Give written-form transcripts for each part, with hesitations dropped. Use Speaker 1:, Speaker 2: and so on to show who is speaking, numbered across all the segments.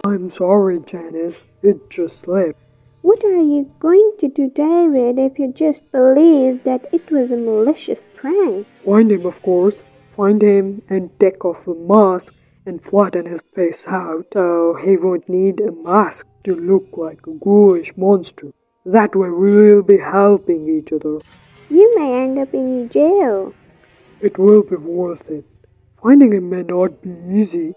Speaker 1: I'm sorry, Janice. It just slipped.
Speaker 2: What are you going to do, David, if you just believe that it was a malicious prank?
Speaker 1: Find him, of course. Find him and take off the mask and flatten his face out so he won't need a mask to look like a ghoulish monster. That way we will be helping each other.
Speaker 2: You may end up in jail.
Speaker 1: It will be worth it. Finding him may not be easy,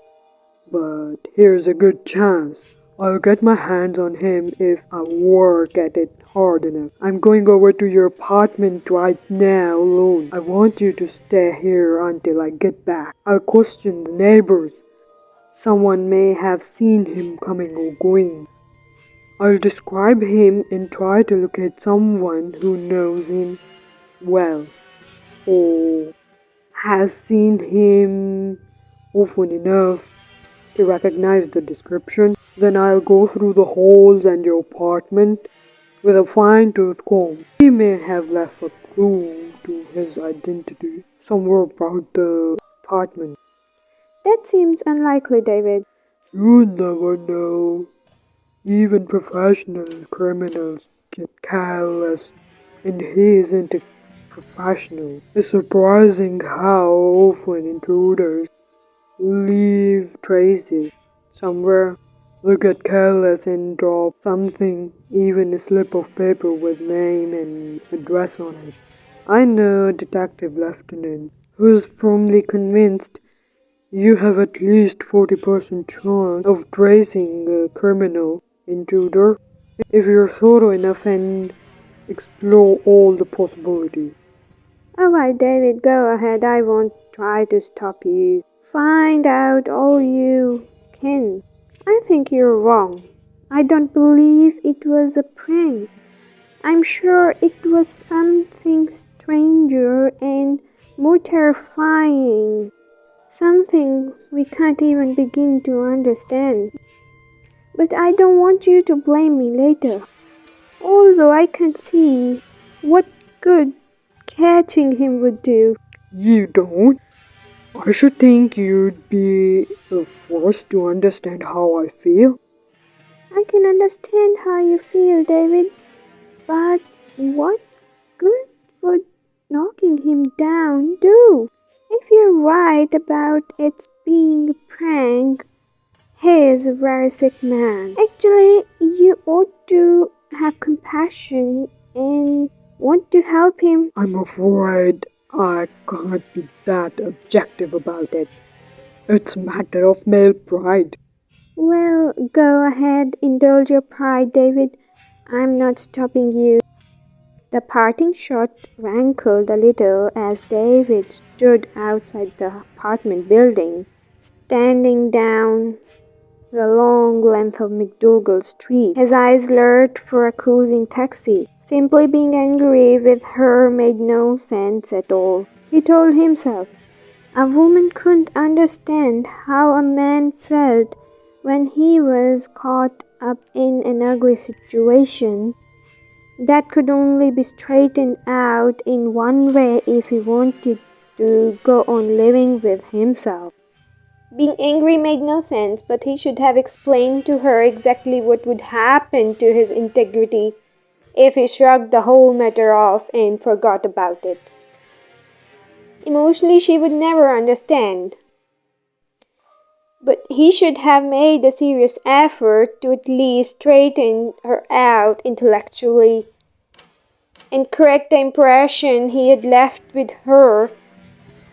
Speaker 1: but here's a good chance. I'll get my hands on him if I work at it hard enough. I'm going over to your apartment right now alone. I want you to stay here until I get back. I'll question the neighbors. Someone may have seen him coming or going. I'll describe him and try to locate someone who knows him well or has seen him often enough to recognize the description. Then I'll go through the halls and your apartment with a fine-tooth comb. He may have left a clue to his identity somewhere about the apartment.
Speaker 2: That seems unlikely, David.
Speaker 1: You never know. Even professional criminals get careless, and he isn't a professional. It's surprising how often intruders leave traces somewhere. They get careless and drop something, even a slip of paper with name and address on it. I know a detective lieutenant who is firmly convinced you have at least 40% chance of tracing a criminal intruder if you're thorough enough and explore all the possibilities.
Speaker 2: Alright, David, go ahead. I won't try to stop you. Find out all you can. I think you're wrong. I don't believe it was a prank. I'm sure it was something stranger and more terrifying. Something we can't even begin to understand. But I don't want you to blame me later. Although I can see what good catching him would do.
Speaker 1: You don't? I should think you'd be the first to understand how I feel.
Speaker 2: I can understand how you feel, David. But what good would knocking him down do? If you're right about it being a prank, he is a very sick man. Actually, you ought to have compassion and want to help him.
Speaker 1: I'm afraid I can't be that objective about it. It's a matter of male pride.
Speaker 2: Well, go ahead, indulge your pride, David. I'm not stopping you. The parting shot rankled a little as David stood outside the apartment building, standing down the long length of McDougal Street. His eyes lurked for a cruising taxi. Simply being angry with her made no sense at all, he told himself. A woman couldn't understand how a man felt when he was caught up in an ugly situation that could only be straightened out in one way if he wanted to go on living with himself. Being angry made no sense, but he should have explained to her exactly what would happen to his integrity if he shrugged the whole matter off and forgot about it. Emotionally, she would never understand. But he should have made a serious effort to at least straighten her out intellectually and correct the impression he had left with her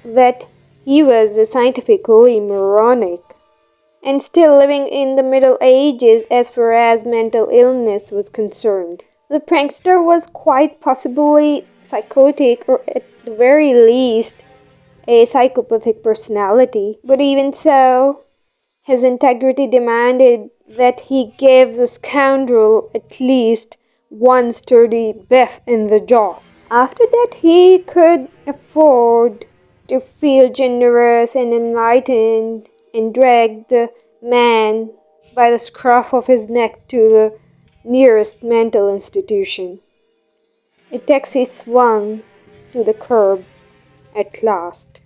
Speaker 2: that he was scientifically moronic and still living in the Middle Ages as far as mental illness was concerned. The prankster was quite possibly psychotic, or at the very least a psychopathic personality, but even so, his integrity demanded that he give the scoundrel at least one sturdy biff in the jaw. After that, he could afford to feel generous and enlightened and drag the man by the scruff of his neck to the nearest mental institution. A taxi swung to the curb at last.